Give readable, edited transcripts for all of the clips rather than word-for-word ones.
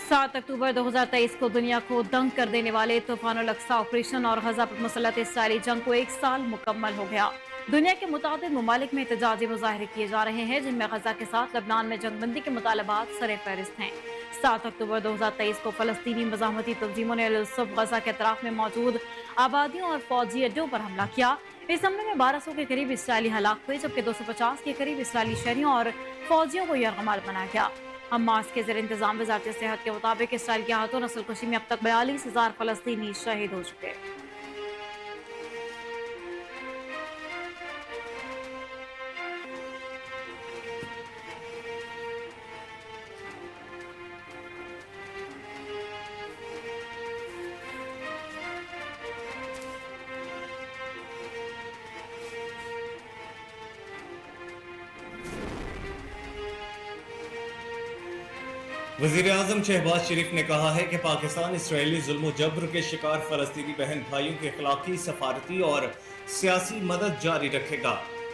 7 अक्टूबर 2023 को दुनिया को दंग कर देने वाले तूफान अल-अक्सा ऑपरेशन और गजा पर मुसल्लत इसराइली जंग को 1 साल मुकम्मल हो गया। दुनिया के मुताबिक ममालिक में एहतजाजी मुजाहरे किए जा रहे हैं, जिनमें गजा के साथ लबनान में जंगबंदी के मुतालबात सरे फहरिस्त हैं। 7 अक्टूबर 2023 को फलस्तीनी मज़ाहमती तंजीमों ने अल-सुब गजा के अतराफ में मौजूद आबादियों और फौजी अड्डों पर हमला किया। इस हमले में 1200 के करीब इसराइली हलाक हुए, जबकि 250 के करीब इसराइली शहरियों और फौजियों को यरगमाल बनाया गया। हमास के ज़ेर इंतजाम वज़ारत सेहत के मुताबिक इसराइल के हाथों नस्लकशी में अब तक 42,000 फलस्तीनी शहीद हो चुके हैं। वज़ीर-ए-आज़म शहबाज शरीफ ने कहा है कि पाकिस्तान इसराइली जुल्म जबर के शिकार फलस्तीनी बहन भाइयों की अखलाकी, सफारती और सियासी मदद जारी रखेगा।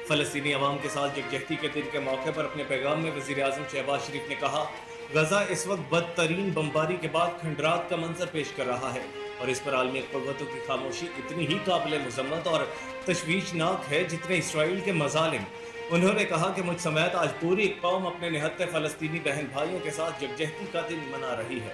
फलस्तीनी अवाम के साथ यकजहती के दिन के मौके पर अपने पैगाम में वज़ीर-ए-आज़म शहबाज शरीफ ने कहा, गजा इस वक्त बदतरीन बमबारी के बाद खंडरात का मंजर पेश कर रहा है और इस पर आलमी क़ुव्वतों की खामोशी इतनी ही काबिल मुज़म्मत और तशवीशनाक है जितने इसराइल के मज़ालिम। उन्होंने कहा कि मुझ समेत आज पूरी कौम अपने निहत्ते फलस्तीनी बहन भाइयों के साथ यकजहती का दिन मना रही है।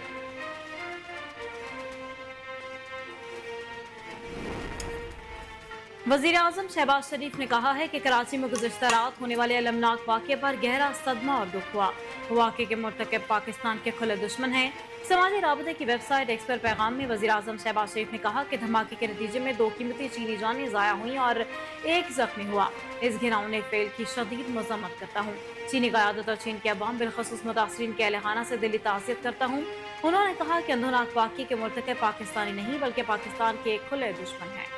वज़ीर-ए-आज़म शहबाज शरीफ ने कहा है कि कराची में गुज़िश्ता रात होने वाले अलमनाक वाक़े पर गहरा सदमा और दुख हुआ। वाक़े के मुर्तकिब पाकिस्तान के खुले दुश्मन हैं। समाजी राबते की वेबसाइट एक्स पर पैगाम में वज़ीर-ए-आज़म शहबाज शरीफ ने कहा कि धमाके के नतीजे में 2 कीमती चीनी जानें ज़ाया हुई और 1 ज़ख्मी हुआ। इस घिनौने फेल की शदीद मज़म्मत करता हूँ। चीनी क़यादत और चीन के अवाम बिलख़ुसूस मुतासिरीन के अहले-खाना से दिली ताज़ियत करता हूँ। उन्होंने कहा कि अंधोनाक वाक़े के मुर्तकिब पाकिस्तानी नहीं बल्कि पाकिस्तान के एक खुले दुश्मन हैं।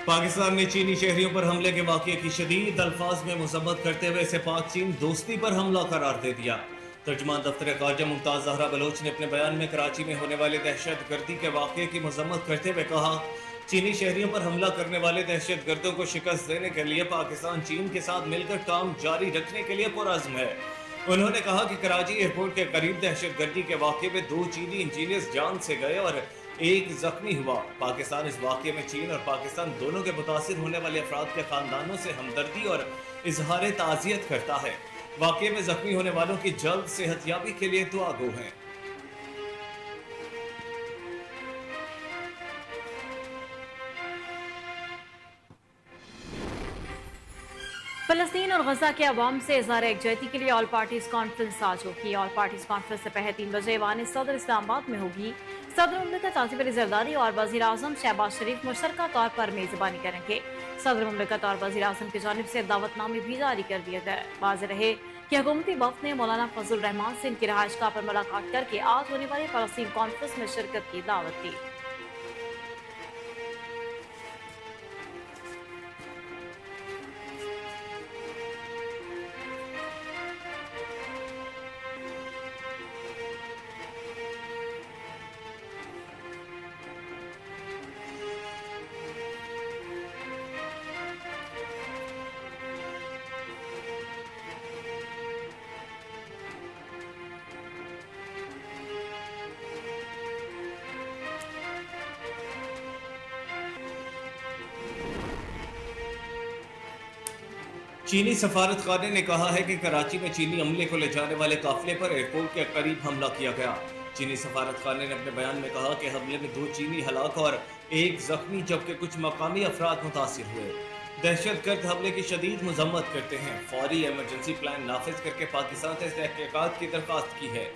पाकिस्तान ने चीनी शहरियों पर हमले के वाक़े की शदीद अल्फाज में मज़म्मत करते हुए इसे पाक चीन दोस्ती पर हमला करार दे दिया। तर्जुमान दफ्तर ख़ारजा मुमताज़ ज़हरा बलोच ने अपने बयान में कराची में होने वाले दहशतगर्दी के वाक़े की मज़म्मत करते हुए कहा, चीनी शहरियों पर हमला करने वाले दहशतगर्दों को शिकस्त देने के लिए पाकिस्तान चीन के साथ मिलकर काम जारी रखने के लिए पुरअज़्म है। उन्होंने कहा कि कराची एयरपोर्ट के करीब दहशतगर्दी के वाक़े में 2 चीनी इंजीनियर्स जान से गए और 1 जख्मी हुआ। पाकिस्तान इस वाक़े में चीन और पाकिस्तान दोनों के मुतासिर होने वाले अफराद के खानदानों से हमदर्दी और इजहार ताज़ियत करता है। वाक़े में जख्मी होने वालों की जल्द सेहतयाबी के लिए दुआ गो हैं। फलस्तीन और गजा के अवाम से इज़हार एकजहती के लिए ऑल पार्टीज कॉन्फ्रेंस आज होगी। ऑल पार्टीज कॉन्फ्रेंस से पहले 3 बजे ऐवान सदर इस्लामाबाद में होगी। सदर मुमलिकत आसिफ अली ज़रदारी और वज़ीर-ए-आज़म शहबाज शरीफ मुश्तरका तौर पर मेज़बानी करेंगे। सदर मुमलिकत और वज़ीर-ए-आज़म की जानिब से दावतनामे भी जारी कर दिए गए। वाज़ेह रहे कि हुकूमती वफ़द ने मौलाना फजल रहमान से इनकी रहायशगाह पर मुलाकात करके आज होने वाली फलस्तीन कॉन्फ्रेंस में शिरकत की दावत दी। चीनी सफारत खाने ने कहा है कि कराची में चीनी अमले को ले जाने वाले काफिले पर एयरपोर्ट के करीब हमला किया गया। चीनी सफारत खाने ने अपने बयान में कहा कि हमले में 2 चीनी हलाक और 1 जख्मी जबकि कुछ मकामी अफराद मुतासिर हुए। दहशतगर्द हमले की शदीद मजम्मत करते हैं। फौरी एमरजेंसी प्लान नाफिज करके पाकिस्तान से तहकीकात की दरख्वास्त की है।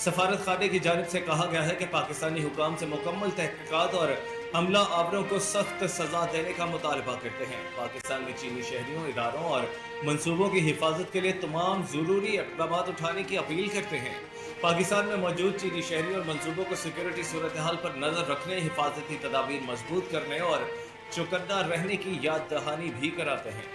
सफारत खाने की जानिब से कहा गया है कि पाकिस्तानी हुकाम से मुकम्मल तहकीकात और हमला आवरों को सख्त सजा देने का मुतालबा करते हैं। पाकिस्तान में चीनी शहरियों, इदारों और मंसूबों की हिफाजत के लिए तमाम ज़रूरी इक़दाम उठाने की अपील करते हैं। पाकिस्तान में मौजूद चीनी शहरियों और मंसूबों को सिक्योरिटी सूरत हाल पर नजर रखने, हिफाजती तदाबीर मजबूत करने और चौकन्ना रहने की याद दहानी भी कराते हैं।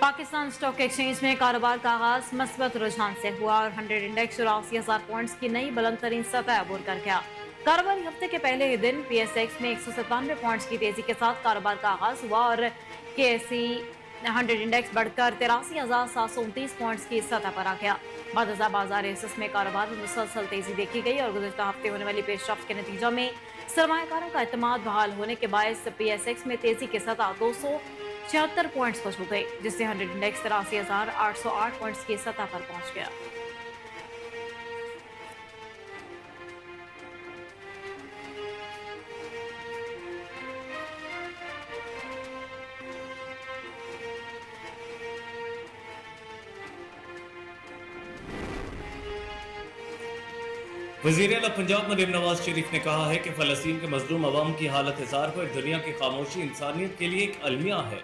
पाकिस्तान स्टॉक एक्सचेंज में कारोबार का आगाज मस्बत रुझान से हुआ और 100 इंडेक्स 84,000 पॉइंट्स की नई बुलंद तरीन सतह अबूर कर गया। कारोबारी हफ्ते के पहले ही दिन पीएसएक्स में 197 पॉइंट्स की तेजी के साथ कारोबार का आगाज हुआ और केएसई 100 इंडेक्स बढ़कर 83,729 पॉइंट्स की सतह पर आ गया। बादशाह बाजार एसेस में कारोबार में मुसलसल तेजी देखी गई और गुज़श्ता हफ्ते होने वाली पेशरफ्त के नतीजों में सरमायाकारों का एतमाद बहाल होने के बायस पीएसएक्स में तेजी के सतह 276 पॉइंट्स पर छू गई, जिससे 100 इंडेक्स 83,808 पॉइंट्स की सतह पर पहुंच गया। वज़ीर आला पंजाब मरीम नवाज शरीफ ने कहा है कि फ़लस्तीन के मजलूम अवाम की हालत इज़हार पर दुनिया की खामोशी इंसानियत के लिए एक अलमिया है।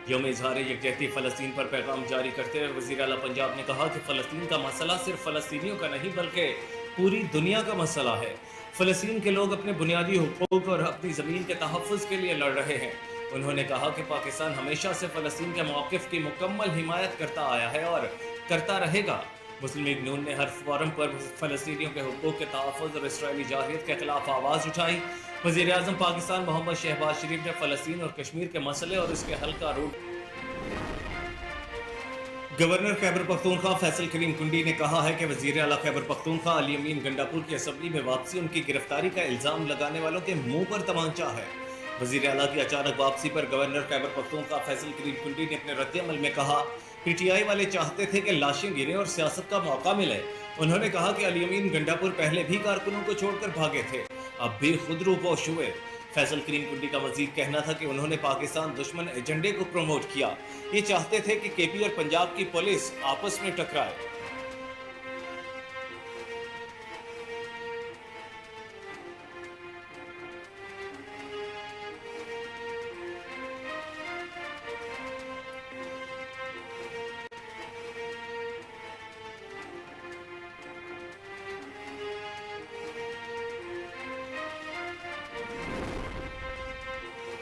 यौम इज़हार यकजहती फ़लस्तीन पर पैगाम जारी करते हुए वज़ीर आला पंजाब ने कहा कि फ़लस्तीन का मसला सिर्फ फ़लस्तीनियों का नहीं बल्कि पूरी दुनिया का मसला है। फ़लस्तीन के लोग अपने बुनियादी हुकूक और अपनी ज़मीन के तहफ़्फ़ुज़ के लिए लड़ रहे हैं। उन्होंने कहा कि पाकिस्तान हमेशा से फ़लस्तीन के मौक़िफ़ की मुकम्मल हिमायत करता आया है और करता रहेगा। मुस्लिम लीग नून ने हर फोरम पर फ़लस्तीनियों के हुकूक के तहफ़्फ़ुज़ और इसराइली जाहिलियत के खिलाफ आवाज़ उठाई। वज़ीर आज़म पाकिस्तान मोहम्मद शहबाज शरीफ ने फ़लस्तीन और कश्मीर के मसले और इसके हल का रूट। गवर्नर खैबर पख्तूनख्वा फैसल करीम कुंडी ने कहा है कि वज़ीर आला खैबर पख्तूनख्वा अली अमीन गंडापुर की असम्बली में वापसी उनकी गिरफ्तारी का इल्ज़ाम लगाने वालों के मुंह पर तमांचा है। वज़ीर आला की अचानक वापसी पर गवर्नर खैबर पख्तूनख्वा फैसल करीम कुंडी ने अपने रद्द-ए-अमल में कहा, पीटीआई वाले चाहते थे कि लाशें गिरें और सियासत का मौका मिले। उन्होंने कहा कि अली अमीन गंडापुर पहले भी कारकुनों को छोड़कर भागे थे, अब भी खुद रूपोश हुए। फैसल करीम कुंडी का मजीद कहना था कि उन्होंने पाकिस्तान दुश्मन एजेंडे को प्रमोट किया। ये चाहते थे कि केपी और पंजाब की पुलिस आपस में टकराए।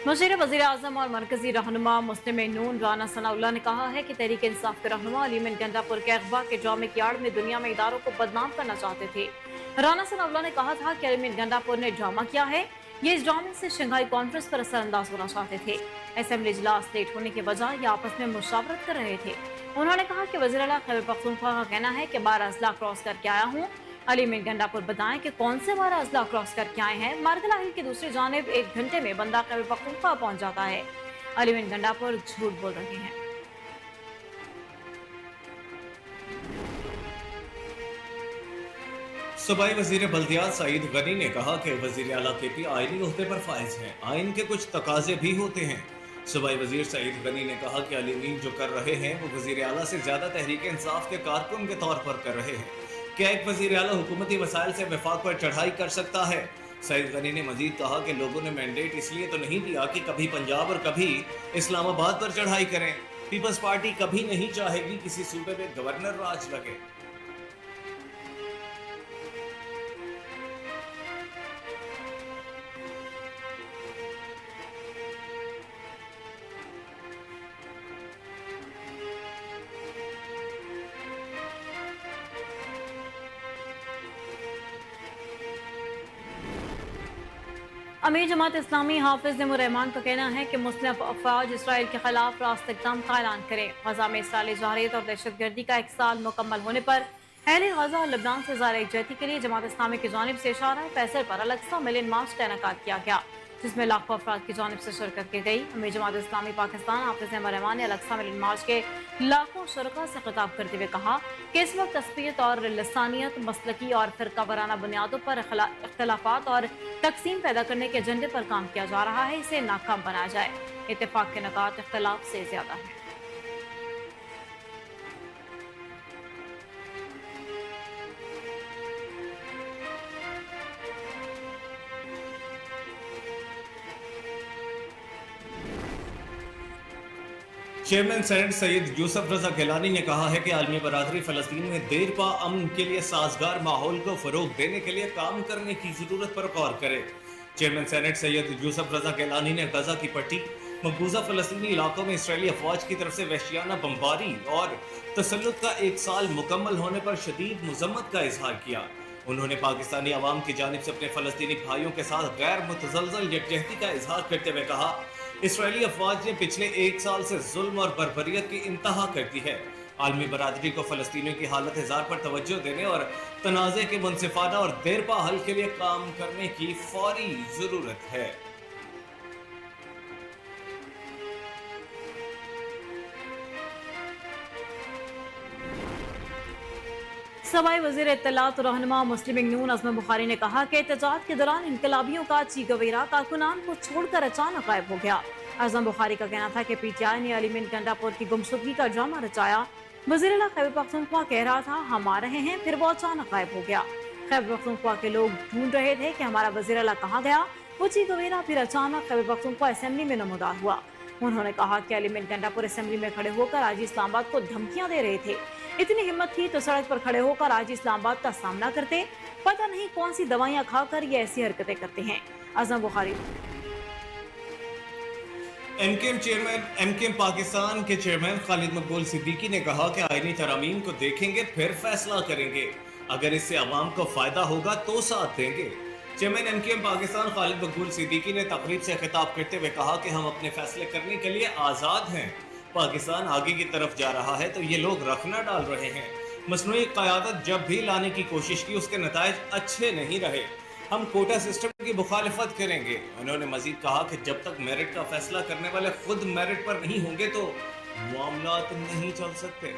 मुशीर वज़ीर आज़म और मरकजी रहनुमा मुस्लिम नून राना सनाउल्लाह ने कहा है कि तहरीक इंसाफ के रहनुमा अली अमीन गंडापुर के अगवा के ड्रामे की आड़ में दुनिया में इदारों को बदनाम करना चाहते थे। राना सनाउल्लाह ने कहा था कि अली अमीन गंडापुर ने ड्रामा किया है, ये इस ड्रामे से शंघाई कॉन्फ्रेंस पर असरअंदाज होना चाहते थे। असेंबली इजलास लेट होने के बजाय ये आपस में मुशावरत कर रहे थे। उन्होंने कहा कि वज़ीर आला खैबर पख्तूनख्वा का कहना है कि 12 अजला क्रॉस करके आया हूँ। अली अमीन गंडापुर बताएं कि कौन से 12 अजला क्रॉस करके आए हैं। मार्गला हिल की दूसरी जानिब 1 घंटे में बंदा खैबर पख्तूनख्वा पहुंच जाता है। अली अमीन गंडापुर झूठ बोल रहे हैं। सूबाई वज़ीर बल्दियात सईद गनी ने कहा कि वज़ीर आला केपी आईनी ओहदे पर फाइज हैं, आइन के कुछ तकाजे भी होते हैं। सूबाई वज़ीर सईद गनी ने कहा कि अली अमीन जो कर रहे हैं वो वज़ीर आला से ज़्यादा तहरीक इंसाफ के कारकुन के तौर पर कर रहे हैं। क्या एक वज़ीर आला हुकूमती वसाइल से वफाक पर चढ़ाई कर सकता है? सईद गनी ने मजीद कहा कि लोगों ने मैंडेट इसलिए तो नहीं दिया कि कभी पंजाब और कभी इस्लामाबाद पर चढ़ाई करें। पीपल्स पार्टी कभी नहीं चाहेगी किसी सूबे में गवर्नर राज लगे। अमीर जमात इस्लामी हाफिज निमुर-रहमान का कहना है कि मुस्लिम अफवाज इसराइल के खिलाफ रास्त इक़दाम का ऐलान करें। गजा में इसराइली जारहियत और दहशतगर्दी का 1 साल मुकम्मल होने पर अहले गजा और लबनान से ज़ाहिर यकजहती के लिए जमात इस्लामी की जानिब से शारा फैसल पर अल-अक्सा मिलन मार्च का इनेकाद किया गया, जिसमें लाखों अफराद की जानिब से शिरकत की गई। अमीर जमात इस्लामी पाकिस्तान हाफिज निमुर-रहमान ने अल-अक्सा मिलन मार्च के लाखों शुरका से खिताब करते हुए कहा कि इस वक्त तस्बीयत और लसानियत, मसलकी और फिरका वाराना बुनियादों पर इख्तलाफात और तकसीम पैदा करने के एजेंडे पर काम किया जा रहा है, इसे नाकाम बनाया जाए। इत्तेफाक के निकात इख्तलाफ से ज्यादा है। चेयरमैन सेनेट सैयद यूसुफ रजा गिलानी ने कहा है कि आलमी बरादरी फलस्तीन में देर पा अमन के लिए साजगार माहौल को फरोग देने के लिए काम करने की जरूरत पर गौर करे। चेयरमैन सेनेट सैयद यूसुफ रजा गिलानी ने गजा की पट्टी मकबूजा फ़लस्तीनी इलाकों में इसराइली अफवाज की तरफ से वहशियाना बमबारी और तसल्लुत का एक साल मुकम्मल होने पर शदीद मजम्मत का इजहार किया। उन्होंने पाकिस्तानी अवाम की जानिब से अपने फ़लस्तीनी भाइयों के साथ गैर मुतज़लज़ल यकजहती का इजहार करते हुए कहा, इसराइली अफवाज ने पिछले एक साल से जुल्म और बर्बरियत की इंतहा कर दी है। आलमी बरादरी को फ़लस्तीनियों की हालत इज़हार पर तवज्जो देने और तनाज़े के मुनसिफाना और देरपा हल के लिए काम करने की फौरी ज़रूरत है। सवाई वजीर इत्तलात और रहनुमा मुस्लिम लीग नून अज़म बुखारी ने कहा कि एहतजाज के दौरान इनकलाबियों का चीगवेरा कारकुनान को छोड़कर अचानक गायब हो गया। अज़म बुखारी का कहना था कि पीटीआई ने अली मिन गंडापुर की गुमशुदगी का ड्रामा रचाया। वज़ीर आला खैबर पख्तूनख्वा कह रहा था हम आ रहे हैं, फिर वो अचानक गायब हो गया। खैबर पख्तूनख्वा के लोग ढूंढ रहे थे कि हमारा वज़ीर आला कहाँ गया। वो चीगवेरा फिर अचानक खैबर पख्तूनख्वा असेंबली में नमूदार हुआ। उन्होंने कहा कि अली मिन गंडापुर असेंबली में खड़े होकर आज इस्लामाबाद को धमकियां दे रहे थे। इतनी हिम्मत थी तो सड़क पर खड़े होकर आज इस्लामाबाद का सामना करते। पता नहीं कौन सी दवाइयां खाकर ये ऐसी हरकतें करते हैं। अज़म बुखारी एमकेएम पाकिस्तान के चेयरमैन खालिद मकबूल सिद्दीकी ने कहा कि आईनी तरामीम को देखेंगे फिर फैसला करेंगे, अगर इससे अवाम को फायदा होगा तो साथ देंगे। चेयरमैन एमकेएम पाकिस्तान खालिद मकबूल सिद्दीकी ने तकरीब से खिताब करते हुए कहा कि हम अपने फैसले करने के लिए आज़ाद हैं। पाकिस्तान आगे की तरफ जा रहा है तो ये लोग रखना डाल रहे हैं। मसनूई क़यादत जब भी लाने की कोशिश की उसके नताइज अच्छे नहीं रहे। हम कोटा सिस्टम की मुखालिफत करेंगे। उन्होंने मजीद कहा कि जब तक मेरिट का फैसला करने वाले खुद मेरिट पर नहीं होंगे तो मामलात नहीं चल सकते।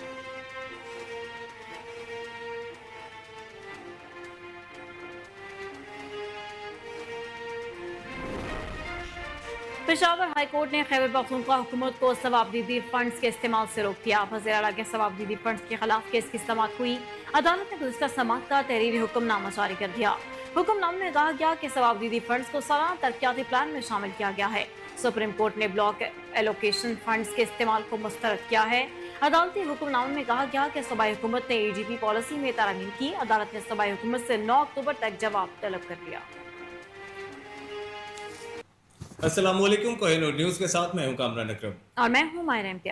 पेशावर हाई कोर्ट ने खैबर पख्तूनख्वा हुकूमत को सवाबदीदी फंड्स के इस्तेमाल से रोक दिया। वज़ीर आला के सवाबदीदी फंड्स के खिलाफ केस की समाअत हुई। अदालत ने गुज़िश्ता समाअत का तहरीरी हुक्मनामा जारी कर दिया। हुक्मनामे में कहा गया कि सवाबदीदी फंड्स को सालाना तरक्याती प्लान में शामिल किया गया है। सुप्रीम कोर्ट ने ब्लॉक एलोकेशन फंड्स के इस्तेमाल को मुस्तरद किया है। अदालती हुक्मनामे में कहा गया कि सूबाई हुकूमत ने AGP पॉलिसी में तरमीम की। अदालत ने सूबाई हुकूमत से 9 अक्टूबर तक जवाब तलब कर लिया। अस्सलाम वालेकुम, कोहिनूर न्यूज़ के साथ मैं हूं कामरान अकरम और मैं हूँ मायरा इम्तियाज।